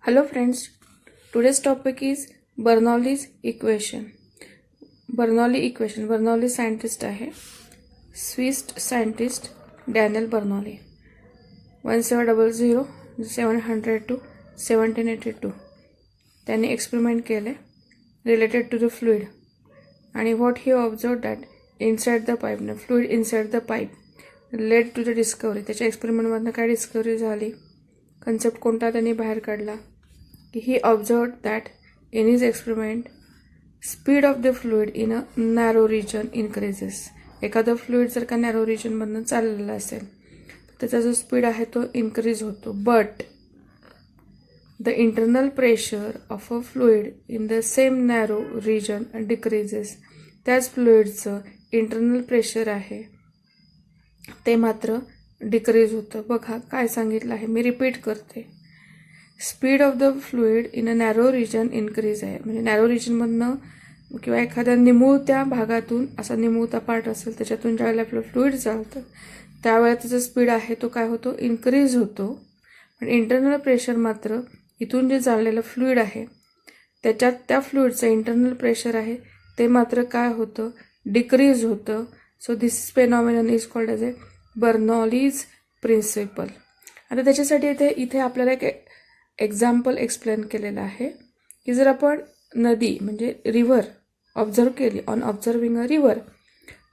Hello friends, today's topic is Bernoulli's equation. Bernoulli scientist आहे, Swiss scientist Daniel Bernoulli. 1700 to 1782 त्यांनी experiment केले related to the fluid आणि what he observe that inside the pipe fluid inside the pipe led to the discovery. त्याच्या एक्सपेरिमेंटमधनं काय discovery झाली, concept कोणता त्यांनी बाहेर काढला की ही observe that in his experiment speed of the fluid in a narrow region increases. एखादं फ्लुइड जर का नॅरो रिजनमधनं चाललेलं असेल तर त्याचा जो स्पीड आहे तो इन्क्रीज होतो. But the internal pressure of a fluid in the same narrow region decreases. त्याच फ्लुइडचं इंटरनल प्रेशर आहे ते मात्र डिक्रीज होतं. बघा काय सांगितलं आहे, मी रिपीट करते. Speed of the fluid in a narrow region increase आहे, म्हणजे नॅरो रिजनमधनं किंवा एखाद्या निमुळत्या भागातून, असा निमुळता पार्ट असेल त्याच्यातून ज्यावेळेला आपलं फ्लुइड चालतं त्यावेळेला त्याचा स्पीड आहे तो काय होतो, इन्क्रीज होतो. पण इंटरनल प्रेशर मात्र इथून जे चाललेलं फ्लुइड आहे त्याच्यात त्या फ्लुइडचं इंटरनल प्रेशर आहे ते मात्र काय होतं, डिक्रीज होतं. So this phenomenon is called as a Bernoulli's principle. आता त्याच्यासाठी इथे आपल्याला एक एक्झाम्पल एक्सप्लेन केलेलं आहे की जर आपण नदी म्हणजे रिव्हर ऑब्झर्व केली, on observing a river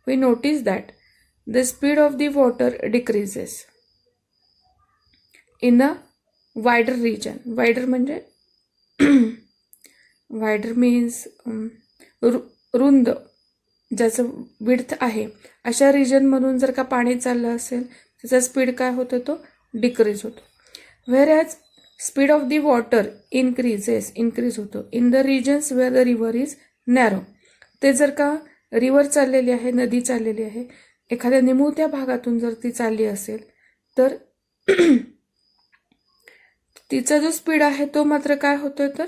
we notice that the speed of the water decreases in a wider region. Wider म्हणजे वायडर मीन्स रुंद, ज्याचं विड्थ आहे अशा रिजनमधून जर का पाणी चाललं असेल त्याचा स्पीड काय होतो, तो डिक्रीज होतो. Where as speed of the water increase होतो in the regions where the river is narrow. ते जर का रिव्हर चाललेली आहे, नदी चाललेली आहे, एखाद्या निमुळत्या भागातून जर ती चालली असेल तर तिचा जो स्पीड आहे तो मात्र काय होतोय, तर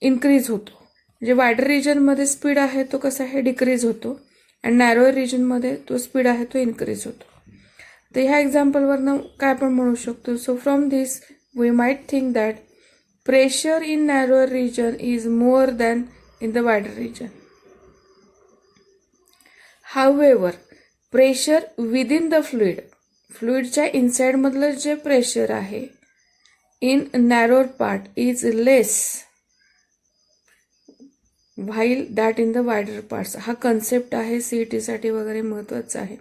इन्क्रीज होतो. म्हणजे वायडर रिजनमध्ये स्पीड आहे तो कसा आहे, डिक्रीज होतो, आणि नॅरो रिजनमध्ये तो स्पीड आहे तो इन्क्रीज होतो. तर ह्या एक्झाम्पलवरनं काय आपण म्हणू शकतो, so from this we might think that pressure in narrower region is more than in the wider region. However, pressure within the fluidच्या इनसाइड मधलं जे प्रेशर आहे in narrower part is less while that in the wider parts. हा concept आहे, CET साठी वगैरे महत्त्वाचा आहे,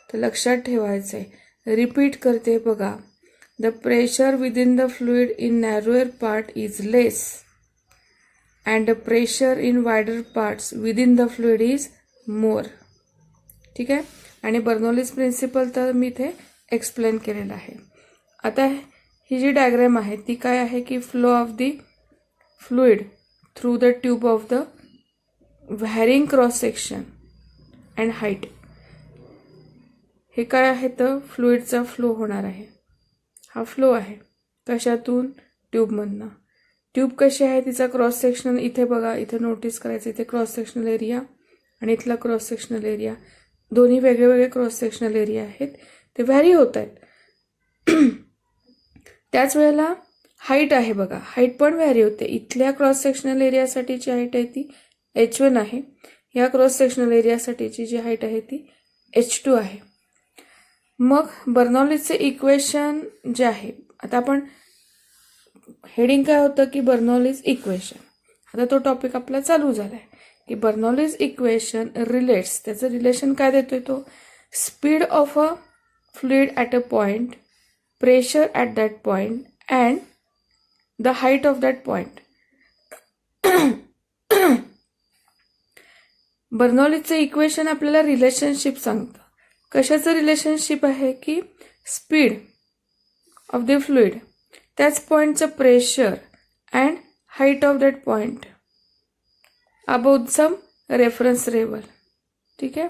तर लक्षात ठेवायचं आहे. रिपीट करते बघा. The pressure within the fluid in narrower part is less and the pressure in wider parts within the fluid is more. ठीक आहे, आणि बर्नॉलीज प्रिन्सिपल तर मी इथे एक्सप्लेन केलेलं आहे. आता ही जी डायग्राम आहे ती काय आहे की flow of the fluid through the tube of the varying cross section and height. हे काय आहे तर फ्लुइडचा फ्लो होणार आहे. हा फ्लो आहे कशातून, ट्यूबमधनं. ट्यूब कशी आहे, तिचा क्रॉस सेक्शनल इथे बघा, इथे नोटीस करायचं, इथे क्रॉस सेक्शनल एरिया आणि इथला क्रॉस सेक्शनल एरिया, दोन्ही वेगळे क्रॉस सेक्शनल एरिया आहेत, ते व्हॅरी होत आहेत. त्याच वेळेला हाईट आहे बघा, हाईट पण व्हॅरी होते. इथल्या क्रॉस सेक्शनल एरियासाठीची हाईट आहे ती H1 आहे, ह्या क्रॉस सेक्शनल एरियासाठीची जी हाईट आहे ती H2 आहे. मग बर्नॉलीजचे इक्वेशन जे आहे, आता आपण हेडिंग काय होतं की बर्नॉलीज इक्वेशन. आता तो टॉपिक आपला चालू झाला आहे की बर्नॉलीज इक्वेशन रिलेट्स, त्याचं रिलेशन काय देतोय तो, speed of a fluid at a point, pressure at that point and the height of that point. बर्नॉलीजचं इक्वेशन आपल्याला रिलेशनशिप सांगतं. कशाचं रिलेशनशिप आहे की स्पीड ऑफ द फ्लुइड, त्याच पॉईंटचं pressure and height of that point about some reference level. ठीक आहे,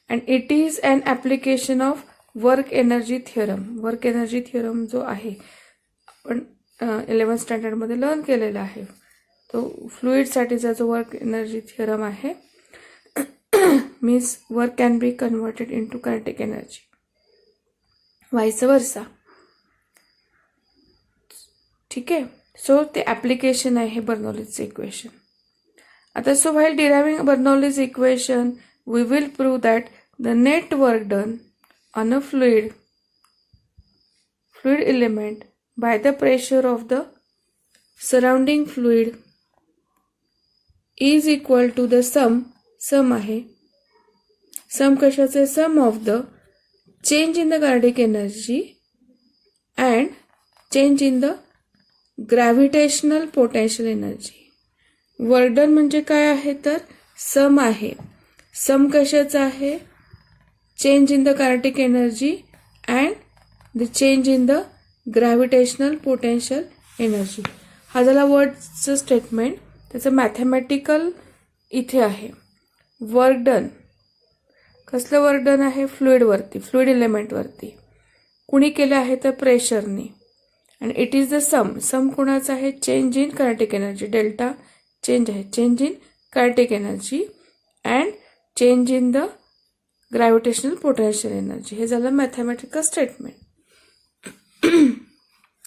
and it is an application of work energy theorem. Work energy theorem जो आहे आपण 11th स्टँडर्डमध्ये लर्न केलेला आहे, तो फ्लुइडसाठीचा जो वर्क एनर्जी थिअरम आहे, means work can be converted into kinetic energy, vice versa. ठीक आहे, सो ते ॲप्लिकेशन आहे बर्नौलीचं इक्वेशन. आता so while deriving Bernoulli's equation, we will prove that the net work done on a fluid element by the pressure of the surrounding fluid is equal to the sum आहे. Sum कशाचे? Sum of the change in the kinetic energy and change in the gravitational potential energy. Work done म्हणजे काय आहे तर sum आहे. Sum कशाचं आहे? Change in the kinetic energy and the change in the gravitational potential energy. हा झाला वर्डचं स्टेटमेंट. त्याचं मॅथमॅटिकल इथे आहे. वर्क डन, कसलं वर्क डन आहे? फ्लुइडवरती, फ्लुइड एलिमेंटवरती. कुणी केलं आहे तर प्रेशरनी. आणि इट इज द सम कुणाचं आहे? Change in kinetic energy. Delta change आहे, change in kinetic energy and change in the gravitational potential energy. हे झालं मॅथमॅटिकल स्टेटमेंट.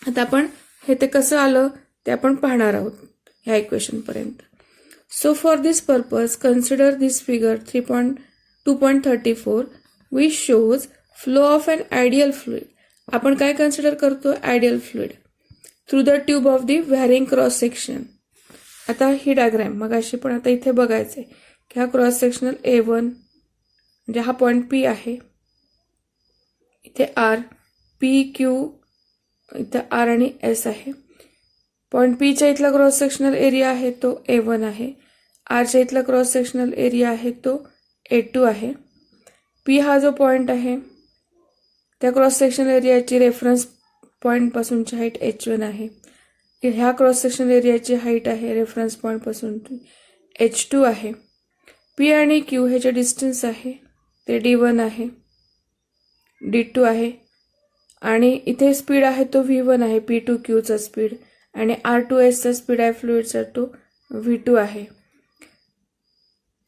आता आपण हे ते कसं आलं ते आपण पाहणार आहोत ह्या इक्वेशनपर्यंत. So for this purpose consider this figure 2.34 which shows flow of an ideal fluid. आपण काय कन्सिडर करतो? Ideal fluid through the tube of the varying cross section. आता ही डायग्रॅम मग अशी पण आता इथे बघायचं आहे की हा क्रॉस सेक्शनल A1 म्हणजे हा पॉईंट P आहे. इथे R, PQ, इथे R आणि S आहे. पॉईंट Pच्या इथला क्रॉस सेक्शनल एरिया आहे तो A1 आहे. Rच्या इथला क्रॉस सेक्शनल एरिया आहे तो A2 आहे. P हा जो पॉईंट आहे त्या क्रॉस सेक्शनल एरियाची रेफरन्स पॉईंटपासूनची हाईट H1 आहे. ह्या क्रॉस सेक्शनल एरियाची हाईट आहे रेफरन्स पॉईंटपासून H2 आहे. P आणि Q हे जे डिस्टन्स आहे ते D1 आहे, D2 आहे. आणि इथे स्पीड आहे तो V1 आहे, P2Qचा स्पीड. आणि R2Sचा स्पीड आहे फ्लुइडचा तो V2 आहे.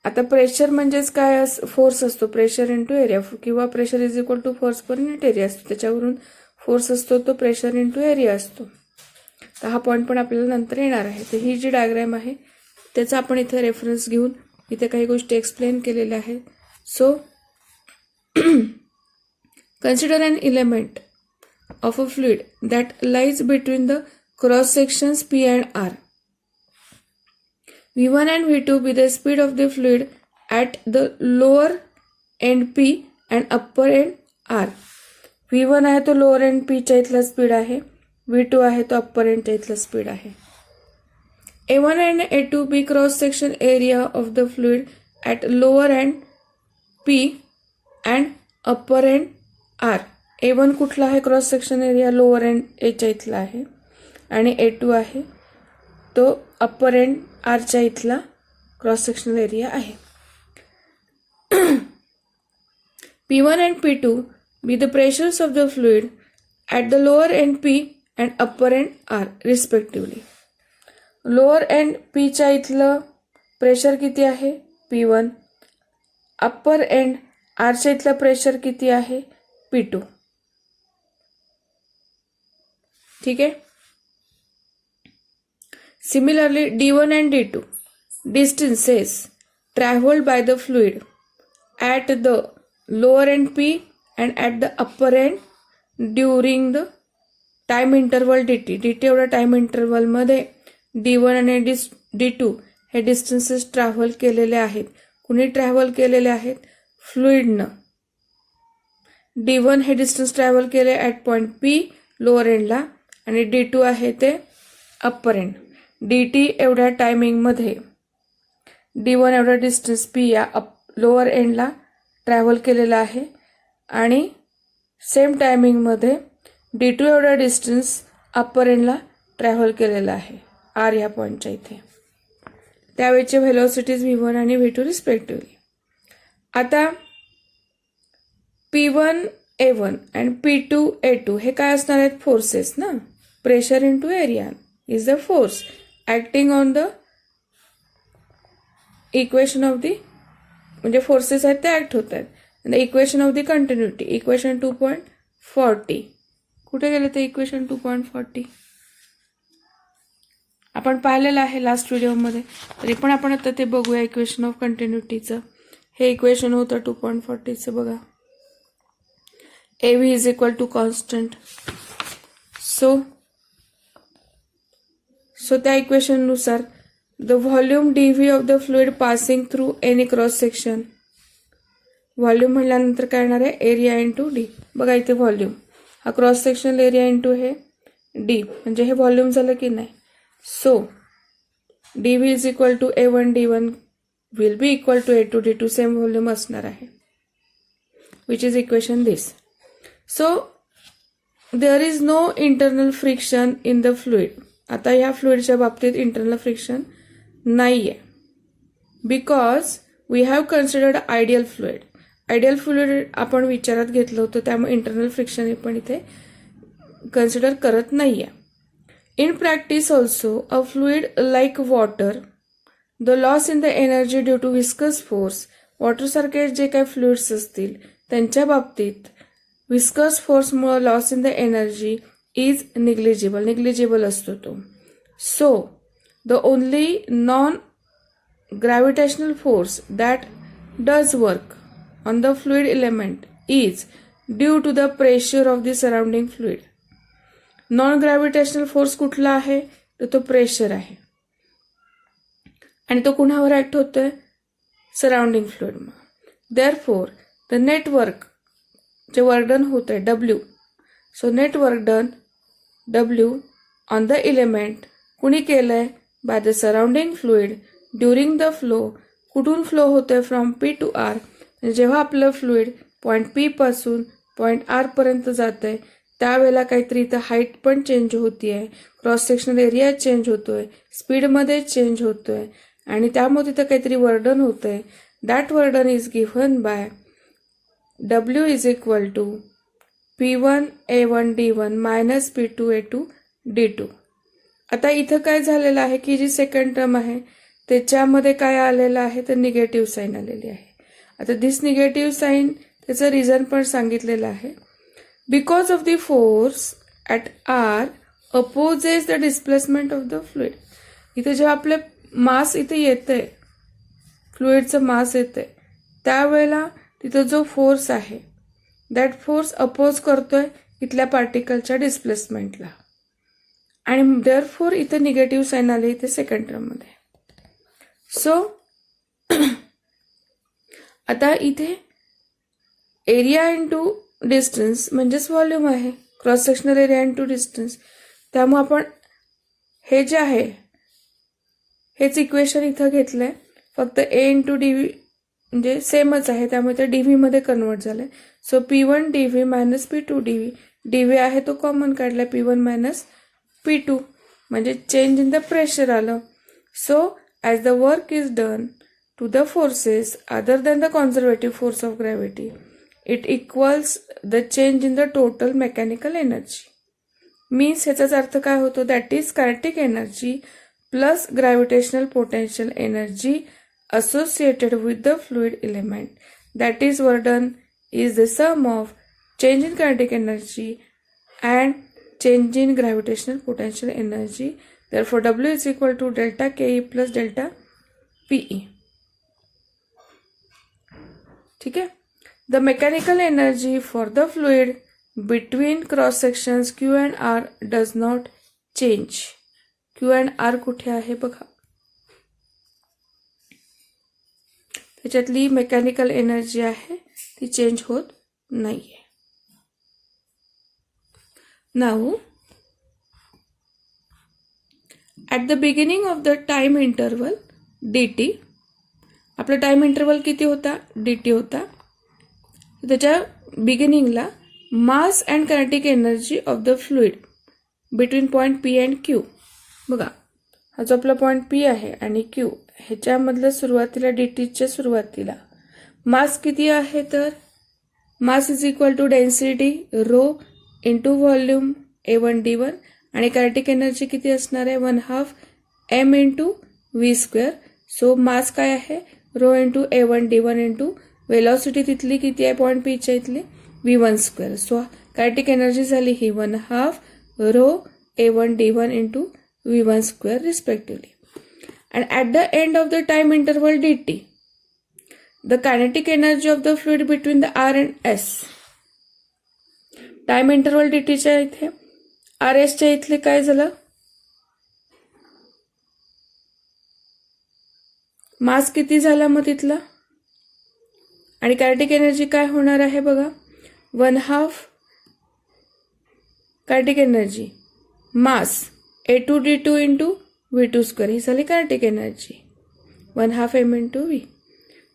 आता प्रेशर म्हणजेच काय? फोर्स असतो. प्रेशर इंटू एरिया किंवा pressure is equal to force per unit area असतो. त्याच्यावरून फोर्स असतो तो प्रेशर इंटू एरिया असतो. तर हा पॉईंट पण आपल्याला नंतर येणार आहे. तर ही जी डायग्रॅम आहे त्याचा आपण इथे रेफरन्स घेऊन इथे काही गोष्टी एक्सप्लेन केलेल्या आहेत. So consider an element of a fluid that lies between the cross sections P and R. V1 and V2 be the speed of the fluid at the lower end P and upper end R. V1 आहे तो lower end P च्या इथला speed आहे. V2 आहे तो upper एंडच्या इथला speed आहे. A1 and A2 be cross section area of the fluid at lower end P and upper end R. A1 कुठला आहे? Cross section area lower end Aच्या इथला आहे. आणि A2 आहे तो अप्पर एंड आरच्या इथला क्रॉस सेक्शनल एरिया आहे. P1 and P2 be the pressures of the fluid at the lower end P and upper end R respectively. Lower end P च्या इथलं प्रेशर किती आहे? P1. अप्पर एंड आरच्या इथलं pressure किती आहे? P2. ठीक आहे. Similarly, D1 and D2 distances traveled by the fluid at the lower end P and at the upper end during the time interval dt. dt एवढ्या time interval मध्ये D1 आणि D2 हे distances travel केलेले आहेत. कुणी travel केलेले आहेत? फ्लुइडनं. D1 हे डिस्टन्स ट्रॅव्हल केले ॲट पॉईंट P लोअर एंडला आणि D2 आहे ते अप्पर एंड. dt एवढ्या टायमिंगमध्ये D1 एवढा डिस्टन्स P या लोअर एंडला ट्रॅव्हल केलेला आहे आणि सेम टायमिंगमध्ये D2 एवढा डिस्टन्स अप्पर एंडला ट्रॅव्हल केलेला आहे R ह्या पॉईंटच्या इथे. त्यावेळेचे व्हेलॉसिटीज V1 आणि V2 रिस्पेक्टिव्हली. आता P1 A1 आणि P2 A2 हे काय असणार आहेत? फोर्सेस ना. Pressure into area is the force acting on the equation of the, म्हणजे फोर्सेस आहेत ते ॲक्ट होत आहेत. The equation of the continuity, equation 2.40. कुठे गेले ते इक्वेशन 2.40? आपण पाहिलेलं आहे लास्ट व्हिडिओमध्ये, तरी पण आपण आता ते बघूया इक्वेशन ऑफ कंटिन्युटीचं. हे इक्वेशन होतं 2.40चं बघा. AV is equal to constant. So त्या इक्वेशननुसार the volume DV of the fluid passing through any cross section. Volume म्हटल्यानंतर काय येणार आहे, एरिया इंटू डी. बघा इथे व्हॉल्यूम हा क्रॉस सेक्शनल एरिया इंटू हे डी, म्हणजे हे व्हॉल्यूम झालं की नाही. So DV is equal to A1 D1 will be equal to A2 D2. Same volume असणार आहे, which is equation this. So there is no internal friction in the fluid. आता ह्या फ्लुइडच्या बाबतीत इंटरनल फ्रिक्शन नाही आहे, because we have considered ideal fluid. Ideal fluid आपण विचारात घेतलं होतं, त्यामुळे इंटरनल फ्रिक्शन हे पण इथे कन्सिडर करत नाही आहे. In practice also a fluid like water, the loss in the energy due to viscous force. वॉटरसारखे जे काही फ्लुइड्स असतील त्यांच्या बाबतीत विस्कस फोर्समुळे loss in the energy is negligible असतो तो. So the only non gravitational force that does work on the fluid element is due to the pressure of the surrounding fluid. Non gravitational force कुठला आहे, तर तो pressure आहे, आणि तो कुणावर ऍक्ट होतोय, surrounding fluid. Therefore the net work जे वर्क डन होत आहे W. So net work done W on the element कुणी केलंय, bye the surrounding fluid during the flow. कुठून फ्लो होतोय, फ्रॉम P टू R. जेव्हा आपलं फ्लुइड पॉईंट P पासून पॉईंट R पर्यंत जातंय त्यावेळेला काहीतरी इथं हाईट पण चेंज होतीये, क्रॉस सेक्शनल एरिया चेंज होतोय, स्पीडमध्ये चेंज होतोय, आणि त्यामुळे तिथं काहीतरी वर्डन होतंय. That work done is given by W is equal to P1 A1 D1 minus P2 A2 D2. आता इथं काय झालेलं आहे की जी सेकंड टर्म आहे त्याच्यामध्ये काय आलेलं आहे, तर निगेटिव्ह साईन आलेली आहे. आता दिस निगेटिव्ह साईन त्याचं रिझन पण सांगितलेलं आहे. Because of the force at R opposes the displacement of the fluid. इथे जेव्हा आपले मास इथे येतंय, फ्लुइडचं मास येतंय, त्यावेळेला तिथं जो फोर्स आहे दॅट फोर्स अपोज करतोय इथल्या पार्टिकलच्या डिस्प्लेसमेंटला, आणि देअरफॉर इथे निगेटिव्ह साईन आले इथे सेकंड टर्ममध्ये. सो आता इथे एरिया इंटू डिस्टन्स म्हणजेच व्हॉल्यूम आहे, cross sectional area into distance. त्यामुळे आपण हे जे आहे हेच इक्वेशन इथं घेतलंय, फक्त A इंटू DV म्हणजे सेमच आहे, त्यामुळे ते DV मध्ये कन्वर्ट झालंय. So P1 DV minus P2 DV. DV आहे तो कॉमन काढलाय, P1 मायनस P2 म्हणजे चेंज इन द प्रेशर आलं. So as the work is done to the forces other than the conservative force of gravity, it equals the change in the total mechanical energy. Means ह्याचाच अर्थ काय होतो, that is kinetic energy plus gravitational potential energy associated with the fluid element. That is work done is the sum of change in kinetic energy and change in gravitational potential energy. Therefore W is equal to delta KE plus delta PE. ठीक है. The mechanical energy for the fluid between cross sections Q and R does not change. Q and R कुठे आहे बघा, त्याच्यातली mechanical energy आहे ती change होत नाहीये. Now at the beginning of the time interval dt, आपला टाइम इंटरवल किती होता, dt होता. त्याच्या बिगिनिंगला mass and kinetic energy of the fluid between point P and Q. बघा हा जो आपला पॉईंट P आहे आणि Q ह्याच्यामधलं सुरुवातीला DTच्या सुरुवातीला मास किती आहे, तर mass is equal to density rho into volume A1 D1, आणि कायनेटिक एनर्जी किती असणार आहे, 1/2 m into V square. So mass काय आहे, rho into A1 D1 into velocity तिथली किती आहे पॉईंट Pच्या इथली V1 square. So kinetic energy झाली ही 1/2 rho A1 D1 into v1 square respectively. And at the end of the time interval dt, the kinetic energy of the fluid between the r and s, time interval डीटीच्या इथे R एसच्या इथले काय झालं, मास किती झाला मग तिथला, आणि कायनेटिक एनर्जी काय होणार आहे बघा, 1/2 kinetic energy mass A2D2 into V2 square ही झाली kinetic energy 1/2 m into V.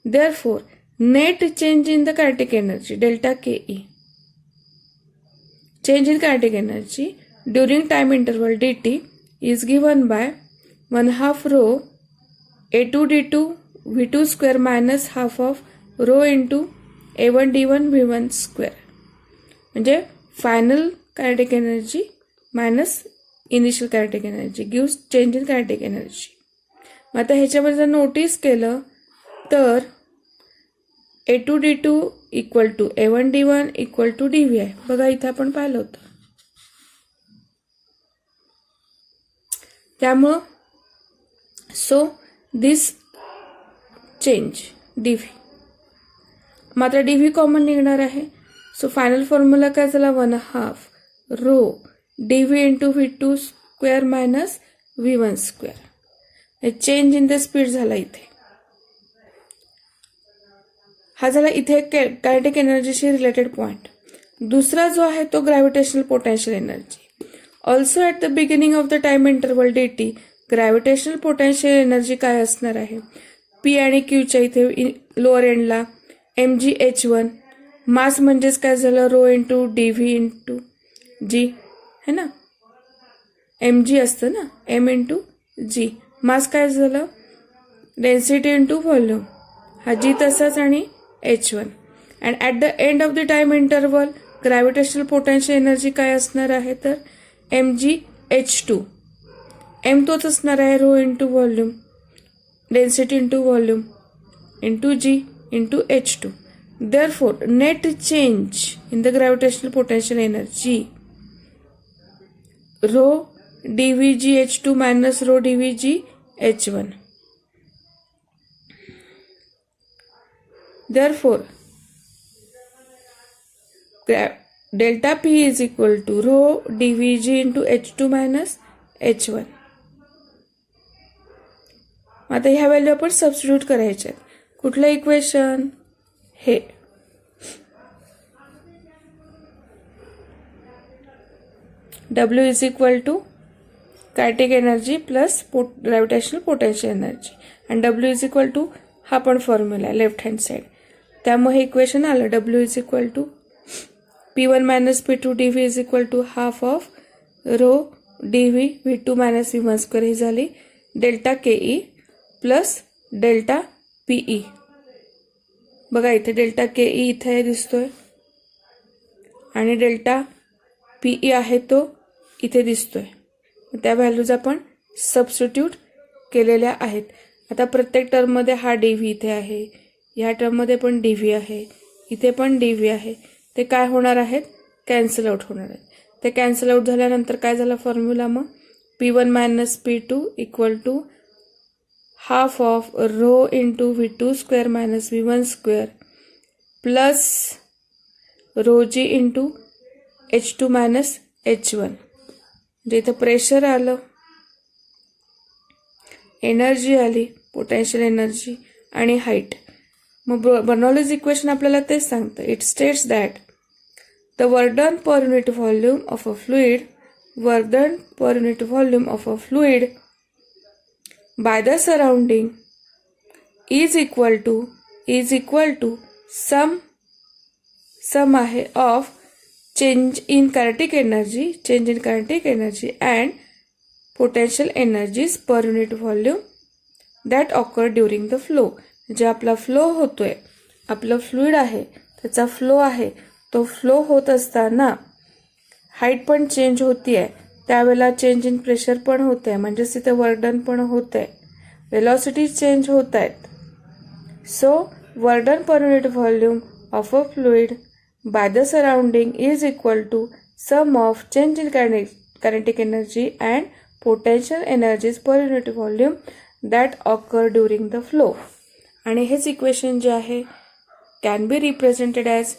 Therefore, net change in the kinetic energy delta KE, change in kinetic energy during time interval dt is given by 1/2 rho A2D2 V2 square minus half of rho into A1 D1 V1 square. म्हणजे final kinetic energy minus initial kinetic energy gives change in kinetic energy. मग आता ह्याच्यामध्ये जर notice केलं तर A2D2 equal to A1 D1 equal to dV आहे. बघा इथं आपण पाहिलं होतं. त्यामुळं सो दिस चेंज dV, मात्र dV कॉमन निघणार आहे. सो फायनल फॉर्म्युला काय झाला, 1/2 rho dV into V2 square minus V1 square. Change in the speed झाला इथे. हा झाला इथे कायनेटिक एनर्जीशी रिलेटेड पॉइंट. दुसरा जो आहे तो gravitational potential energy. Also at the beginning of the time interval dt gravitational potential energy काय असणार आहे, P आणि Qच्या इथे लोअर एंडला mgh1, मास म्हणजेच काय झालं, rho into dV into g है ना, mg असतं ना, m इंटू g. मास काय झालं, डेन्सिटी इंटू व्हॉल्यूम, हा g तसाच आणि h1. And at the end of the time interval gravitational potential energy काय असणार आहे तर mgh2, m तोच असणार आहे, rho into volume, density into volume into g into h2. Therefore, net change in the gravitational potential energy rho dVgh2 minus rho dVgh1. Therefore, delta P is equal to rho dVg into h2 minus h1. आता ह्या value आपण substitute करायच्या. कुठलं equation, हे W is equal to kinetic energy plus gravitational potential energy, and W is equal to हा पण formula आहे left hand side. त्यामुळे हे इक्वेशन आलं, W is equal to P1 minus P2 dV is equal to half of rho dV V2 minus V1 square ही झाली delta KE plus delta PE. बघा इथे delta KE इथे दिसतोय आणि डेल्टा PE आहे तो इथे दिसतोय. त्या व्हॅल्यूज आपण सबस्टिट्यूट केलेल्या आहेत. आता प्रत्येक टर्ममध्ये हा dV इथे आहे, ह्या टर्ममध्ये पण dV आहे, इथे पण dV आहे. ते काय होणार आहेत, कॅन्सल आउट होणार आहेत. ते कॅन्सल आउट झाल्यानंतर काय झालं फॉर्म्युला, मग P1 minus P2 equal to half of rho into V2 square minus V1 square plus rho g into H2 minus H1. म्हणजे इथं प्रेशर आलं, एनर्जी आली, पोटेन्शियल एनर्जी आणि हाईट. मग बर्नौलीज इक्वेशन आपल्याला तेच सांगतं. It states that the work done per unit volume of a fluid, work done per unit volume of a fluid by the surrounding is equal to sum आहे of change in kinetic energy and potential energies per unit volume that occur during the flow. जे आपला flow होतोय, आपलं fluid आहे त्याचा flow आहे, तो flow होत असताना हाईट पण चेंज होतीये, त्यावेळेला चेंज इन प्रेशर पण होतंय, म्हणजेच तिथे वर्क डन पण होतंय, वेलॉसिटी चेंज होत आहेत. So work done per unit volume of a fluid by the surrounding is equal to sum of change in kinetic energy and potential energies per unit volume that occur during the flow. आणि हेच equation जे आहे can be represented as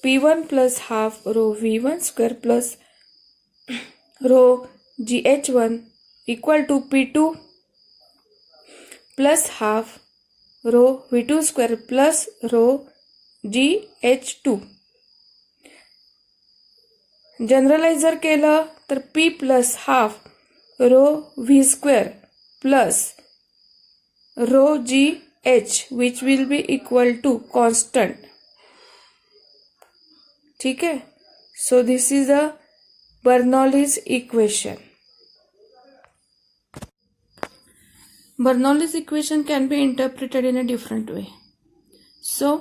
P1 plus half rho V1 square plus rho GH1 equal to P2 plus half rho V2 square plus rho GH2. Generalize जर केलं तर P plus half rho V square plus rho G H which will be equal to constant. ठीक है. So this is a Bernoulli's equation. Bernoulli's equation can be interpreted in a different way. So,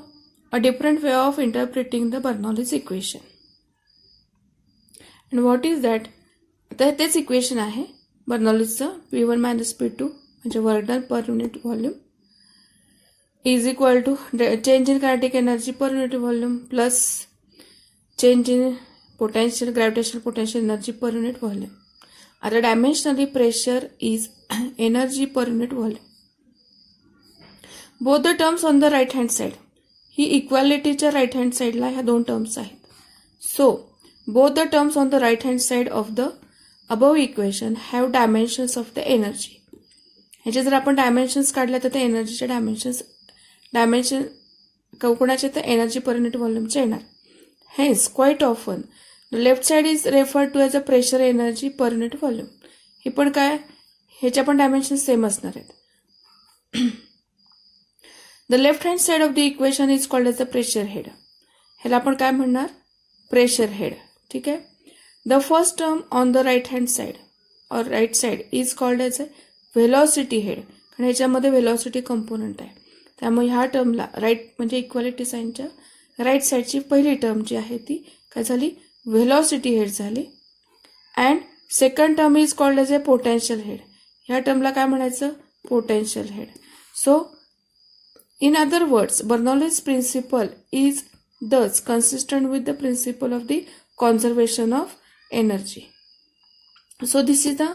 a different way of interpreting the Bernoulli's equation. And what is that? तर तेच equation आहे बर्नौलीजचं P1 minus P2 म्हणजे work done per unit volume is equal to change in kinetic energy per unit volume plus change in potential gravitational potential energy per unit volume. आता dimensionally pressure is energy per unit volume. Both the terms on the right hand side. ही इक्वॅलिटीच्या right hand साईडला ह्या दोन terms आहेत. So both the terms on the right hand side of the above equation have dimensions of the energy. ह्याचे जर आपण dimensions काढल्या तर ते एनर्जीचे डायमेन्शन कोणाचे तर एनर्जी पर युनिट व्हॉल्यूमचे येणार. Hence quite often the left side is referred to as a pressure energy per unit volume. ही पण काय ह्याच्या पण डायमेन्शन सेम असणार आहेत. The left hand side of the equation is called as the pressure head. ह्याला आपण काय म्हणणार प्रेशर हेड. ठीक आहे. The first term on the right hand side or right side is called as a velocity head. कारण ह्याच्यामध्ये velocity component आहे त्यामुळे ह्या टर्मला राईट म्हणजे इक्वालिटी साईनच्या राईट साईडची पहिली टर्म जी आहे ती काय झाली व्हेलॉसिटी हेड झाली. And second term is called as a potential head. ह्या टर्मला काय म्हणायचं potential head. So in other words Bernoulli's principle is thus consistent with the principle of the conservation of energy. So this is the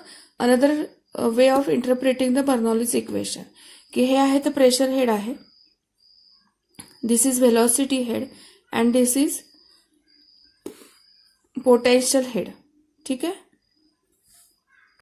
another way of interpreting the Bernoulli's equation. की हे आहे तर pressure head आहे, this is velocity head and this is potential head. ठीक आहे.